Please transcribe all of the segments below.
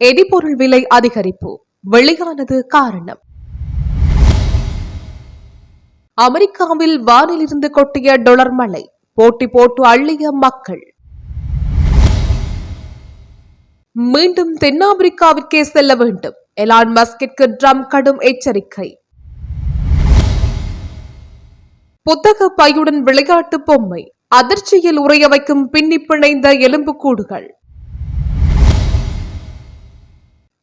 எரிபொருள் விலை அதிகரிப்பு வெளியானது காரணம். அமெரிக்காவில் வானிலிருந்து கொட்டிய டொலர் மழை, போட்டி போட்டு அள்ளிய மக்கள். மீண்டும் தென்னாப்பிரிக்காவிற்கே செல்ல வேண்டும், எலான் மஸ்கிற்கு ட்ரம்ப் கடும் எச்சரிக்கை. புத்தக பையுடன் விளையாட்டு பொம்மை, அதிர்ச்சியில் உறைய வைக்கும் பின்னி பிணைந்த எலும்புக்கூடுகள்.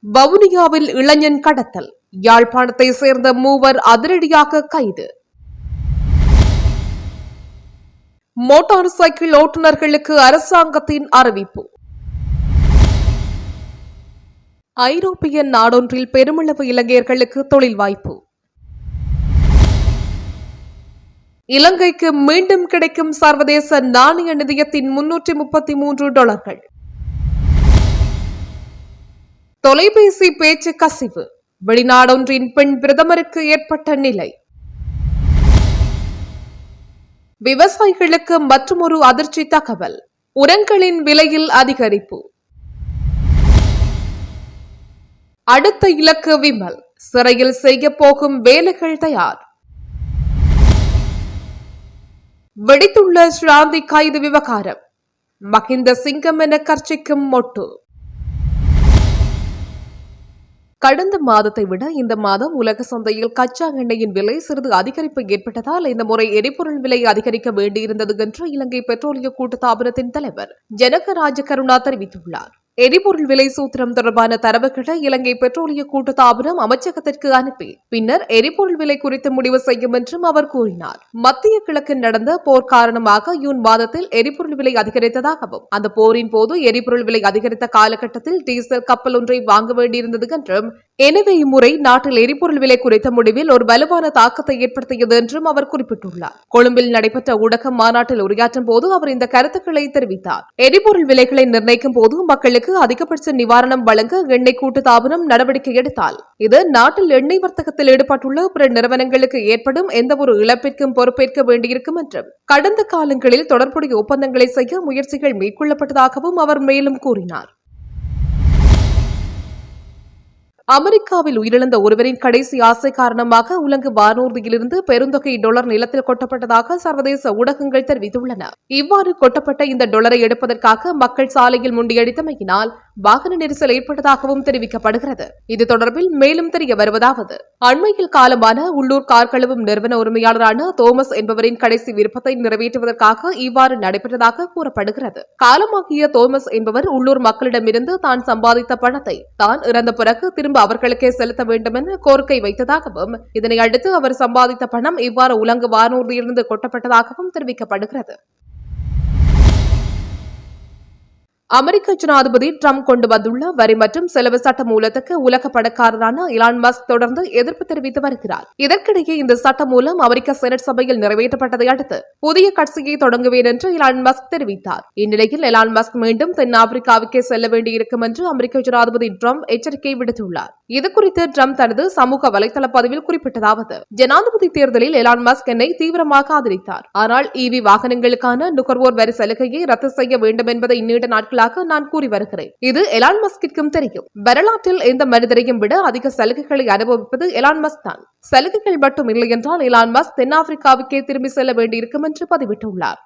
வவுனியாவில் இளைஞன் கடத்தல், யாழ்ப்பாணத்தை சேர்ந்த மூவர் அதிரடியாக கைது. மோட்டார் சைக்கிள் ஓட்டுநர்களுக்கு அரசாங்கத்தின் அறிவிப்பு. ஐரோப்பிய நாடொன்றில் பெருமளவு இலங்கையர்களுக்கு தொழில் வாய்ப்பு. இலங்கைக்கு மீண்டும் கிடைக்கும் சர்வதேச நாணய நிதியத்தின் $333. தொலைபேசி பேச்சு கசிவு, வெளிநாடொன்றின் பெண் பிரதமருக்கு ஏற்பட்ட நிலை. விவசாயிகளுக்கு மற்றொரு அதிர்ச்சி தகவல், உரங்களின் விலையில் அதிகரிப்பு. அடுத்த இலக்கு விமல், சிறையில் செய்ய போகும் வேலைகள் தயார். வெடித்துள்ள ஸ்ராந்தி கைது விவகாரம், மகிந்த சிங்கம் என கர்ச்சிக்கும் மொட்டு. கடந்த மாதத்தை விட இந்த மாதம் உலக சந்தையில் கச்சா எண்ணெயின் விலை சிறிது அதிகரிப்பு ஏற்பட்டதால் இந்த முறை எரிபொருள் விலை அதிகரிக்க வேண்டியிருந்தது என்று இலங்கை பெட்ரோலிய கூட்டுத்தாபனத்தின் தலைவர் ஜனக ராஜகருணா தெரிவித்துள்ளார். எரிபொருள் விலை சூத்திரம் தொடர்பான தரவுகளை இலங்கை பெட்ரோலிய கூட்டுத்தாபனம் அமைச்சகத்திற்கு அனுப்பி பின்னர் எரிபொருள் விலை குறித்து முடிவு செய்யும் என்றும் அவர் கூறினார். மத்திய கிழக்கில் நடந்த போர் காரணமாக ஜூன் மாதத்தில் எரிபொருள் விலை அதிகரித்ததாகவும் அந்த போரின் போது எரிபொருள் விலை அதிகரித்த காலகட்டத்தில் டீசல் கப்பல் ஒன்றை வாங்க வேண்டியிருந்தது என்றும், எனவே இம்முறை நாட்டில் எரிபொருள் விலை குறித்த முடிவில் ஒரு வலுவான தாக்கத்தை ஏற்படுத்தியது என்றும் அவர் குறிப்பிட்டுள்ளார். கொழும்பில் நடைபெற்ற ஊடக மாநாட்டில் உரையாற்றும் போது அவர் இந்த கருத்துக்களை தெரிவித்தார். எரிபொருள் விலைகளை நிர்ணயிக்கும் போது மக்களுக்கு அதிகபட்ச நிவாரணம் வழங்க எண்ணெய் கூட்டுத்தாபனம் நடவடிக்கை எடுத்தால் இது நாட்டில் எண்ணெய் வர்த்தகத்தில் ஈடுபட்டுள்ள பிற நிறுவனங்களுக்கு ஏற்படும் எந்தவொரு இழப்பிற்கும் பொறுப்பேற்க வேண்டியிருக்கும் என்றும், கடந்த காலங்களில் தொடர்புடைய ஒப்பந்தங்களை செய்ய முயற்சிகள் மேற்கொள்ளப்பட்டதாகவும் அவர் மேலும் கூறினார். அமெரிக்காவில் உயிரிழந்த ஒருவரின் கடைசி ஆசை காரணமாக உலக வானூர்தியிலிருந்து பெருந்தொகை டொலர் நிலத்தில் கொட்டப்பட்டதாக சர்வதேச ஊடகங்கள் தெரிவித்துள்ளன. இவ்வாறு கொட்டப்பட்ட இந்த டொலரை எடுப்பதற்காக மக்கள் சாலையில் முண்டியடித்தமையினால் வாகன நெரிசல் ஏற்பட்டதாகவும் தெரிவிக்கப்படுகிறது. இது தொடர்பில் மேலும் தெரிய வருவதாவது, அண்மையில் காலமான உள்ளூர் கார் கழுவும் நிறுவன உரிமையாளரான தோமஸ் என்பவரின் கடைசி விருப்பத்தை நிறைவேற்றுவதற்காக இவ்வாறு நடைபெற்றதாக கூறப்படுகிறது. காலமாகிய தோமஸ் என்பவர் உள்ளூர் மக்களிடமிருந்து தான் சம்பாதித்த பணத்தை தான் இறந்த பிறகு திரும்ப அவர்களுக்கே செலுத்த வேண்டும் என கோரிக்கை வைத்ததாகவும், இதனை அடுத்து அவர் சம்பாதித்த பணம் இவ்வாறு உலக வானூர்தியிலிருந்து கொட்டப்பட்டதாகவும் தெரிவிக்கப்படுகிறது. அமெரிக்க ஜனாதிபதி ட்ரம்ப் கொண்டு வந்துள்ள வரி மற்றும் செலவு சட்ட மூலத்துக்கு உலக பணக்காரரான எலான் மஸ்க் தொடர்ந்து எதிர்ப்பு தெரிவித்து வருகிறார். இதற்கிடையே இந்த சட்ட மூலம் அமெரிக்க செனட் சபையில் நிறைவேற்றப்பட்டதை அடுத்து புதிய கட்சியை தொடங்குவேன் என்று எலான் மஸ்க் தெரிவித்தார். இந்நிலையில் எலான் மஸ்க் மீண்டும் தென்னாப்பிரிக்காவுக்கே செல்ல வேண்டியிருக்கும் என்று அமெரிக்க ஜனாதிபதி ட்ரம்ப் எச்சரிக்கை விடுத்துள்ளார். இதுகுறித்து ட்ரம்ப் தனது சமூக வலைதள பதிவில் குறிப்பிட்டதாவது, ஜனாதிபதி தேர்தலில் எலான் மஸ்க் என்னை தீவிரமாக ஆதரித்தார். ஆனால் EV வாகனங்களுக்கான நுகர்வோர் வரி சலுகையை ரத்து செய்ய வேண்டும் என்பதை நீண்ட நாட்கள் நான் கூறி வருகிறேன். இது எலான் மஸ்கிற்கும் தெரியும். வரலாற்றில் எந்த மனிதரையும் விட அதிக சலுகைகளை அனுபவிப்பது எலான் மஸ்க் தான். சலுகைகள் மட்டும் இல்லை என்றால் எலான் மஸ்க் தென்னாப்பிரிக்காவுக்கே திரும்பி செல்ல வேண்டியிருக்கும் என்று பதிவிட்டுள்ளார்.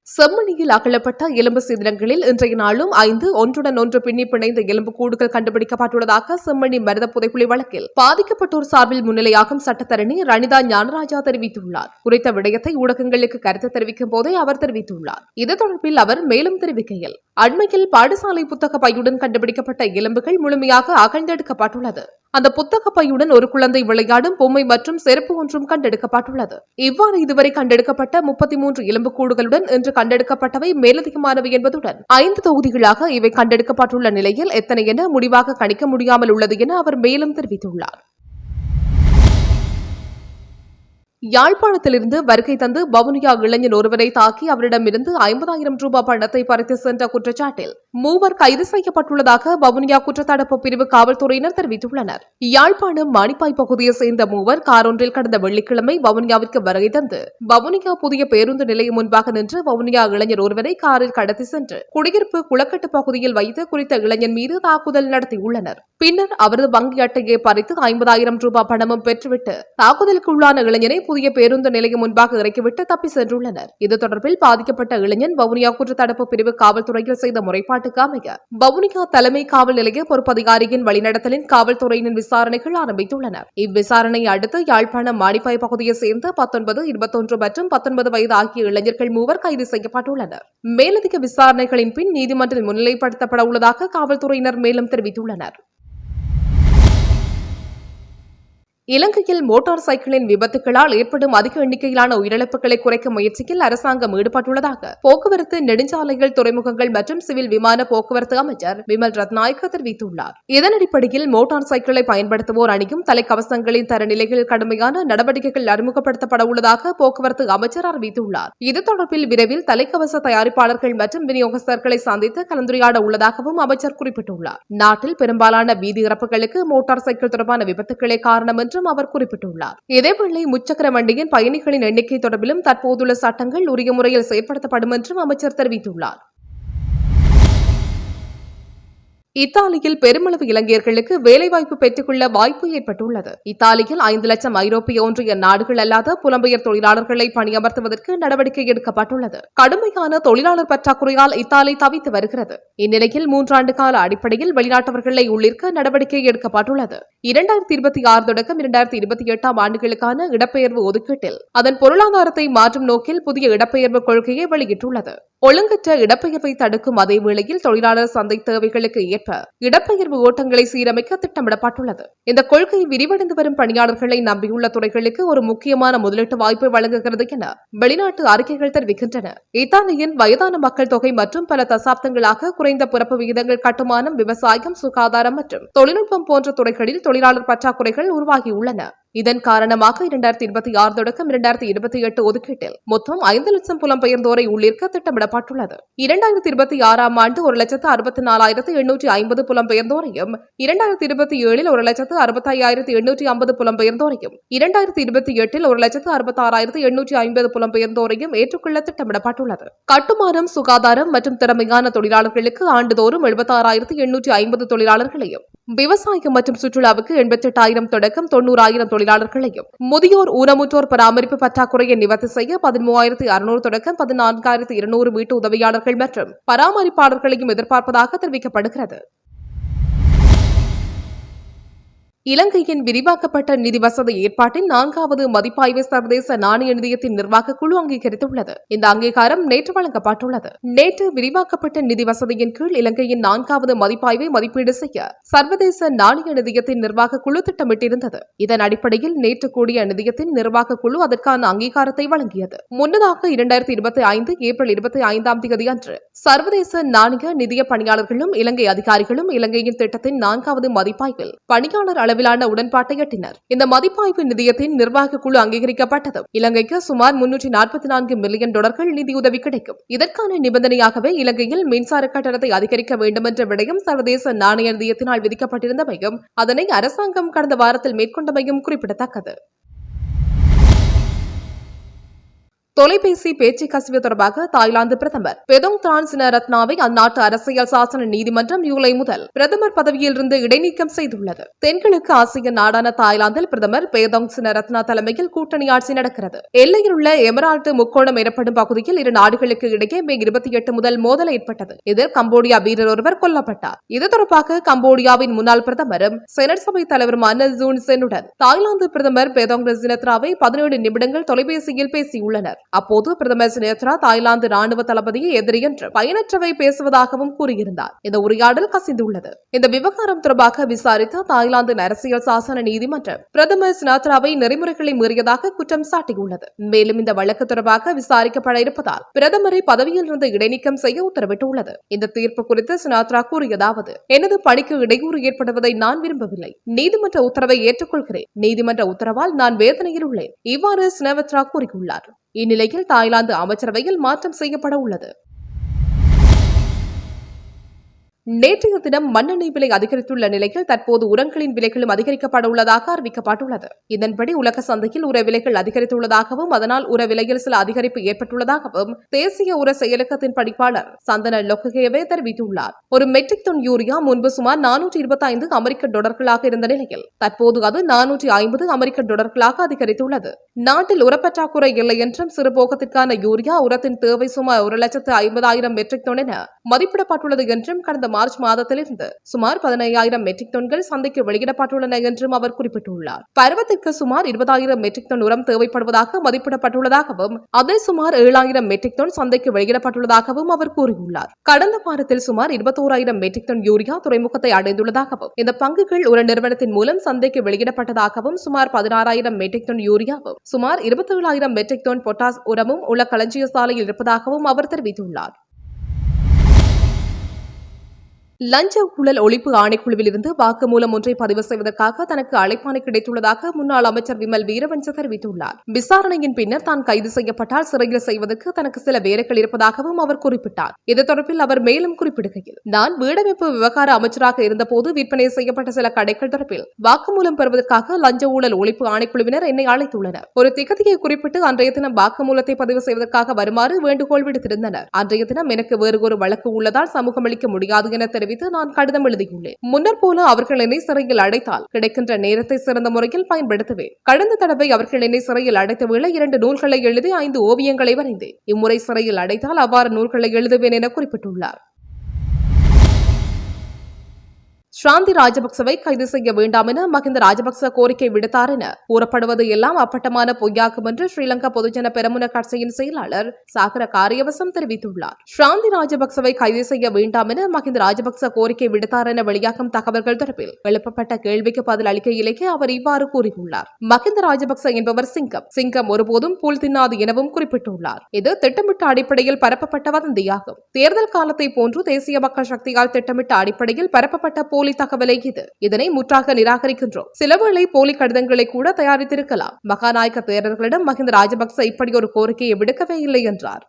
செம்மணியில் அகழப்பட்ட எலும்பு சிதிலங்களில் இன்றைய நாளும் 5 ஒன்றுடன் ஒன்று பின்னி பிணைந்த எலும்பு கூடுகள் கண்டுபிடிக்கப்பட்டுள்ளதாக செம்மணி மருத புதைக்குழி வழக்கில் பாதிக்கப்பட்டோர் சார்பில் முன்னிலையாகும் சட்டத்தரணி ரணிதா ஞானராஜா தெரிவித்துள்ளார். குறித்த விடயத்தை ஊடகங்களுக்கு கருத்து தெரிவிக்கும் போதே அவர் தெரிவித்துள்ளார். இது தொடர்பில் அவர் மேலும் தெரிவிக்கையில், அண்மையில் பாடசாலை புத்தக பையுடன் கண்டுபிடிக்கப்பட்ட எலும்புகள் முழுமையாக அகழ்ந்தெடுக்கப்பட்டுள்ளது. அந்த புத்தக பையுடன் ஒரு குழந்தை விளையாடும் பொம்மை மற்றும் செருப்பு ஒன்றும் கண்டெடுக்கப்பட்டுள்ளது. இவ்வாறு இதுவரை கண்டெடுக்கப்பட்ட 33 எலும்புக்கூடுகளுடன் இன்று கண்டெடுக்கப்பட்டவை மேலதிகமானவை என்பதுடன் 5 தொகுதிகளாக இவை கண்டெடுக்கப்பட்டுள்ள நிலையில் எத்தனை என முடிவாக கணிக்க முடியாமல் உள்ளது என அவர் மேலும் தெரிவித்துள்ளார். யாழ்ப்பாணத்திலிருந்து வருகை தந்து வவுனியா இளைஞர் ஒருவரை தாக்கி அவரிடமிருந்து 50,000 ரூபாய் பணத்தை பறித்து சென்ற குற்றச்சாட்டில் 3 கைது செய்யப்பட்டுள்ளதாக வவுனியா குற்றத்தடுப்பு பிரிவு காவல்துறையினர் தெரிவித்துள்ளனர். யாழ்ப்பாணம் மானிப்பாய் பகுதியை சேர்ந்த 3 கார் ஒன்றில் கடந்த வெள்ளிக்கிழமை வவுனியாவிற்கு வருகை தந்து வவுனியா புதிய பேருந்து நிலையம் முன்பாக நின்று வவுனியா இளைஞர் ஒருவரை காரில் கடத்தி சென்று குடியிருப்பு குளக்கட்டு பகுதியில் வைத்து குறித்த இளைஞர் மீது தாக்குதல் நடத்தியுள்ளனர். பின்னர் அவரது வங்கி அட்டையை பறித்து 50,000 ரூபாய் பணமும் பெற்றுவிட்டு தாக்குதலுக்கு உள்ளான இளைஞரை புதிய பேருந்து நிலையம் முன்பாக இறக்கிவிட்டு தப்பி சென்றுள்ளனர். இது தொடர்பில் பாதிக்கப்பட்ட இளைஞன் வவுனியா குற்றத்தடுப்பு பிரிவு காவல்துறையில் செய்த முறைப்பாட்டுக்கு அமைய வவுனியா தலைமை காவல் நிலைய பொறுப்பதிகாரியின் வழிநடத்தலின் காவல்துறையினர் விசாரணைகள் ஆரம்பித்துள்ளனர். இவ்விசாரணையை அடுத்து யாழ்ப்பாணம் மானிப்பாய் பகுதியை சேர்ந்த 19, 21 மற்றும் 19 வயது ஆகிய இளைஞர்கள் 3 கைது செய்யப்பட்டுள்ளனர். மேலதிக விசாரணைகளின் பின் நீதிமன்றில் முன்னிலைப்படுத்தப்பட உள்ளதாக காவல்துறையினர் மேலும் தெரிவித்துள்ளனர். இலங்கையில் மோட்டார் சைக்கிளின் விபத்துகளால் ஏற்படும் அதிக எண்ணிக்கையிலான உயிரிழப்புகளை குறைக்க முயற்சியில் அரசாங்கம் ஈடுபட்டுள்ளதாக போக்குவரத்து, நெடுஞ்சாலைகள், துறைமுகங்கள் மற்றும் சிவில் விமான போக்குவரத்து அமைச்சர் விமல் ரத்நாயக்க தெரிவித்துள்ளார். இதன் அடிப்படையில் மோட்டார் சைக்கிளை பயன்படுத்துவோர் அணியும் தலைக்கவசங்களின் தரநிலைகளில் கடுமையான நடவடிக்கைகள் அறிமுகப்படுத்தப்பட உள்ளதாக போக்குவரத்து அமைச்சர் அறிவித்துள்ளார். இது தொடர்பில் விரைவில் தலைக்கவச தயாரிப்பாளர்கள் மற்றும் விநியோகஸ்தர்களை சந்தித்து கலந்துரையாட உள்ளதாகவும் அமைச்சர் குறிப்பிட்டுள்ளார். நாட்டில் பெரும்பாலான வீதி இறப்புகளுக்கு மோட்டார் சைக்கிள் தொடர்பான விபத்துக்களே காரணம் என்றும் அவர் குறிப்பிட்டுள்ளார். இதேவேளை முச்சக்கர வண்டியின் பயணிகளின் எண்ணிக்கை தொடர்பிலும் தற்போதுள்ள சட்டங்கள் உரிய முறையில் செயற்படுத்தப்படும் என்றும் அமைச்சர் தெரிவித்துள்ளார். இத்தாலியில் பெருமளவு இலங்கையர்களுக்கு வேலைவாய்ப்பு பெற்றுக்கொள்ள வாய்ப்பு ஏற்பட்டுள்ளது. இத்தாலியில் 5 லட்சம் ஐரோப்பிய ஒன்றிய நாடுகள் அல்லாத புலம்பெயர் தொழிலாளர்களை பணியமர்த்துவதற்கு நடவடிக்கை எடுக்கப்பட்டுள்ளது. கடுமையான தொழிலாளர் பற்றாக்குறையால் இத்தாலி தவித்து வருகிறது. இந்நிலையில் 3 ஆண்டு கால அடிப்படையில் வெளிநாட்டவர்களை உள்ளிருக்க நடவடிக்கை எடுக்கப்பட்டுள்ளது. 2026 தொடக்கம் 2028 ஆண்டுகளுக்கான இடப்பெயர்வு ஒதுக்கீட்டில் அதன் பொருளாதாரத்தை மாற்றும் நோக்கில் புதிய இடப்பெயர்வு கொள்கையை வெளியிட்டுள்ளது. ஒழுங்கற்ற இடப்பெயர்வை தடுக்கும் அதே வேளையில் தொழிலாளர் சந்தை தேவைகளுக்கு ஏற்ப இடப்பெயர்வு ஓட்டங்களை சீரமைக்க திட்டமிடப்பட்டுள்ளது. இந்த கொள்கை விரிவடைந்து வரும் பணியாளர்களை நம்பியுள்ள துறைகளுக்கு ஒரு முக்கியமான முதலீட்டு வாய்ப்பை வழங்குகிறது என வெளிநாட்டு அறிக்கைகள் தெரிவிக்கின்றன. இத்தாலியின் வயதான மக்கள் தொகை மற்றும் பல தசாப்தங்களாக குறைந்த பிறப்பு விகிதங்கள், கட்டுமானம், விவசாயம், சுகாதாரம் மற்றும் தொழில்நுட்பம் போன்ற துறைகளில் தொழிலாளர் பற்றாக்குறைகள் உருவாகியுள்ளன. இதன் காரணமாக 2026 தொடக்கம் 2028 ஒதுக்கீட்டில் மொத்தம் 5 லட்சம் புலம்பெயர்ந்தோரை உள்ளிருக்க திட்டமிடப்பட்டுள்ளது. 2026 ஆண்டு 1,64,850 புலம்பெயர்ந்தோரையும், 2027 1,65,850 புலம்பெயர்ந்தோரையும், 2028 1,66,850 புலம்பெயர்ந்தோரையும் ஏற்றுக்கொள்ள திட்டமிடப்பட்டுள்ளது. கட்டுமானம், சுகாதாரம் மற்றும் திறமையான தொழிலாளர்களுக்கு ஆண்டுதோறும் 76,850 தொழிலாளர்களையும், விவசாயம் மற்றும் சுற்றுலாவுக்கு 88,000 தொடக்கம் 90,000 தொழிலாளர்களையும், முதியோர் ஊனமுற்றோர் பராமரிப்பு பற்றாக்குறையை நிவர்த்தி செய்ய 13,600 தொடக்கம் 14,200 வீட்டு உதவியாளர்கள் மற்றும் பராமரிப்பாளர்களையும் எதிர்பார்ப்பதாக தெரிவிக்கப்படுகிறது. இலங்கையின் விரிவாக்கப்பட்ட நிதி வசதி ஏற்பாட்டின் 4வது மதிப்பாய்வை சர்வதேச நாணய நிதியத்தின் நிர்வாக குழு அங்கீகரித்துள்ளது. இந்த அங்கீகாரம் நேற்று வழங்கப்பட்டுள்ளது. நேற்று விரிவாக்கப்பட்ட நிதி வசதியின் கீழ் இலங்கையின் 4வது மதிப்பாய்வை மதிப்பீடு செய்ய சர்வதேச நாணய நிதியத்தின் நிர்வாக குழு திட்டமிட்டிருந்தது. இதன் அடிப்படையில் நேற்று கூடிய நிதியத்தின் நிர்வாக குழு அதற்கான அங்கீகாரத்தை வழங்கியது. முன்னதாக 2025 ஏப்ரல் 25 அன்று சர்வதேச நாணய நிதிய பணியாளர்களும் இலங்கை அதிகாரிகளும் இலங்கையின் திட்டத்தின் 4வது மதிப்பாய்வில் பணியாளர் அளவிலான உடன்பாட்டை எட்டினர். இந்த மதிப்பாய்வு நிதியத்தின் நிர்வாக குழு அங்கீகரிக்கப்பட்டதும் இலங்கைக்கு சுமார் 344 மில்லியன் டாலர்கள் நிதியுதவி கிடைக்கும். இதற்கான நிபந்தனையாகவே இலங்கையில் மின்சார கட்டணத்தை அதிகரிக்க வேண்டும் என்ற விடயம் சர்வதேச நாணய நிதியத்தினால் விதிக்கப்பட்டிருந்தமையும் அதனை அரசாங்கம் கடந்த வாரத்தில் மேற்கொண்டமையும் குறிப்பிடத்தக்கது. தொலைபேசி பேச்சு கசிவு தொடர்பாக தாய்லாந்து பிரதமர் பெதோங் தான் சினரத்னாவை அந்நாட்டு அரசியல் சாசன நீதிமன்றம் ஜூலை முதல் பிரதமர் பதவியிலிருந்து இடைநீக்கம் செய்துள்ளது. தென்கிழக்கு ஆசிய நாடான தாய்லாந்தில் பிரதமர் பெதோங் சினரத்னா தலைமையில் கூட்டணி ஆட்சி நடக்கிறது. எல்லையில் உள்ள எமரால்டு முக்கோணம் எனப்படும் பகுதியில் இரு நாடுகளுக்கு இடையே மே 28 முதல் மோதல் ஏற்பட்டது. இதில் கம்போடியா வீரர் ஒருவர் கொல்லப்பட்டார். இது தொடர்பாக கம்போடியாவின் முன்னாள் பிரதமரும் செனட் சபை தலைவருமான ஜூன் சென்னுடன் தாய்லாந்து பிரதமர் பெதோங் சினரத்னாவை 17 நிமிடங்கள் தொலைபேசியில் பேசியுள்ளனர். அப்போது பிரதமர் சினேத்ரா தாய்லாந்து ராணுவ தளபதியை எதிரி என்று பயனற்றவை பேசுவதாகவும் கூறியிருந்தார். இந்த உரையாடல் கசிந்துள்ளது. இந்த விவகாரம் தொடர்பாக விசாரித்த தாய்லாந்து அரசியல் சாசன நீதிமன்றம் பிரதமர் சினேத்ராவை நெறிமுறைகளை மீறியதாக குற்றம் சாட்டியுள்ளது. மேலும் இந்த வழக்கு தொடர்பாக விசாரிக்கப்பட இருப்பதால் பிரதமரை பதவியில் இருந்து இடைநீக்கம் செய்ய உத்தரவிட்டுள்ளது. இந்த தீர்ப்பு குறித்து சினேத்ரா கூறியதாவது: எனது பணிக்கு இடையூறு ஏற்படுவதை நான் விரும்பவில்லை. நீதிமன்ற உத்தரவை ஏற்றுக்கொள்கிறேன். நீதிமன்ற உத்தரவால் நான் வேதனையில் உள்ளேன். இவ்வாறு சினேத்ரா கூறியுள்ளார். இந்நிலையில் தாய்லாந்து அமைச்சரவையில் மாற்றம் செய்யப்பட உள்ளது. நேற்றைய தினம் மண்ணெண்ணெய் விலை அதிகரித்துள்ள நிலையில் தற்போது உரங்களின் விலைகளும் அதிகரிக்கப்பட உள்ளதாக அறிவிக்கப்பட்டுள்ளது. இதன்படி உலக சந்தையில் உர விலைகள் அதிகரித்துள்ளதாகவும் அதனால் உர விலையில் சில அதிகரிப்பு ஏற்பட்டுள்ளதாகவும் தேசிய உர செயலகத்தின் பணிப்பாளர் சந்தன லொக்ககேவே தெரிவித்துள்ளார். ஒரு மெட்ரிக் டன் யூரியா முன்பு சுமார் 425 அமெரிக்க டாலர்களாக இருந்த நிலையில் தற்போது அது 450 அமெரிக்க டாலர்களாக அதிகரித்துள்ளது. நாட்டில் உரப்பற்றாக்குறை இல்லை என்றும் சிறுபோகத்திற்கான யூரியா உரத்தின் தேவை சுமார் 1,50,000 மெட்ரிக் டன் என மதிப்பிடப்பட்டுள்ளது என்றும் கடந்த மார்ச் மாதத்திலிருந்து சுமார் 15,000 மெட்ரிக் டன்கள் சந்தைக்கு வெளியிடப்பட்டுள்ளன என்றும் அவர் குறிப்பிட்டுள்ளார். பருவத்திற்கு சுமார் 20,000 மெட்ரிக் டன் உரம் தேவைப்படுவதாக மதிப்பிடப்பட்டுள்ளதாகவும் அதில் சுமார் 7,000 மெட்ரிக் டன் சந்தைக்கு வெளியிடப்பட்டுள்ளதாகவும் அவர் கூறியுள்ளார். கடந்த வாரத்தில் சுமார் 21,000 மெட்ரிக் டன் யூரியா துறைமுகத்தை அடைந்துள்ளதாகவும் இந்த பங்குகள் ஒரு நிறுவனத்தின் மூலம் சந்தைக்கு வெளியிடப்பட்டதாகவும் சுமார் 16,000 மெட்ரிக் டன் யூரியாவும் சுமார் 27,000 மெட்ரிக் டன் பொட்டாஸ் உரமும் உள்ள களஞ்சிய சாலையில் இருப்பதாகவும் அவர் தெரிவித்துள்ளார். லஞ்ச ஊழல் ஒழிப்பு ஆணைக்குழுவில் இருந்து வாக்குமூலம் ஒன்றை பதிவு செய்வதற்காக தனக்கு அழைப்பாணை கிடைத்துள்ளதாக முன்னாள் அமைச்சர் விமல் வீரவன்ச தெரிவித்துள்ளார். விசாரணையின் பின்னர் தான் கைது செய்யப்பட்டால் சிறையில் செய்வதற்கு தனக்கு சில வேலைகள் இருப்பதாகவும் அவர் குறிப்பிட்டார். இது தொடர்பில் அவர் மேலும் குறிப்பிடுகையில், நான் வீடமைப்பு விவகார அமைச்சராக இருந்தபோது விற்பனை செய்யப்பட்ட சில கடைகள் தொடர்பில் வாக்குமூலம் பெறுவதற்காக லஞ்ச ஊழல் ஒழிப்பு ஆணைக்குழுவினர் என்னை அழைத்துள்ளனர். ஒரு திகதியை குறிப்பிட்டு அன்றைய தினம் வாக்குமூலத்தை பதிவு செய்வதற்காக வருமாறு வேண்டுகோள் விடுத்திருந்தனர். அன்றைய தினம் எனக்கு வேறு ஒரு வழக்கு உள்ளதால் சமூகம் அளிக்க முடியாது என தெரிவித்து நான் கடிதம் எழுதியுள்ளேன். முன்னர் போல அவர்கள் என்னை சிறையில் அடைத்தால் கிடைக்கின்ற நேரத்தை சிறந்த முறையில் பயன்படுத்துவேன். கடந்த தடவை அவர்கள் என்னை சிறையில் அடைத்த வேளை 2 நூல்களை எழுதி 5 ஓவியங்களை வரைந்தேன். இம்முறை சிறையில் அடைத்தால் அவ்வாறு நூல்களை எழுதுவேன் என குறிப்பிட்டுள்ளார். ஷாந்தி ராஜபக்சவை கைது செய்ய வேண்டாம் என மஹிந்த ராஜபக்ச கோரிக்கை விடுத்தார் என கூறப்படுவது எல்லாம் அப்பட்டமான பொய்யாகும் என்று ஸ்ரீலங்கா பொதுஜன பெரமுன கட்சியின் செயலாளர் சாகர காரியவசம் தெரிவித்துள்ளார். ஷாந்தி ராஜபக்சவை கைது செய்ய வேண்டாம் என மஹிந்த ராஜபக்ச கோரிக்கை விடுத்தார் என வெளியாகும் தகவல்கள் தொடர்பில் எழுப்பப்பட்ட கேள்விக்கு பதில் அளிக்கையிலேயே அவர் இவ்வாறு கூறியுள்ளார். மஹிந்த ராஜபக்ச என்பவர் சிங்கம் ஒருபோதும் புல் தின்னாது எனவும் குறிப்பிட்டுள்ளார். இது திட்டமிட்ட அடிப்படையில் பரப்பப்பட்ட வதந்தியாகும். தேர்தல் காலத்தை போன்று தேசிய மக்கள் சக்தியால் திட்டமிட்ட அடிப்படையில் பரப்பப்பட்ட போலி தகவலை இது. இதனை முற்றாக நிராகரிக்கின்றோம். சிலவேளை போலி கடிதங்களை கூட தயாரித்திருக்கலாம். மகாநாயக்க தேரர்களிடம் மஹிந்த ராஜபக்ச இப்படி ஒரு கோரிக்கையை விடுக்கவே இல்லை என்றார்.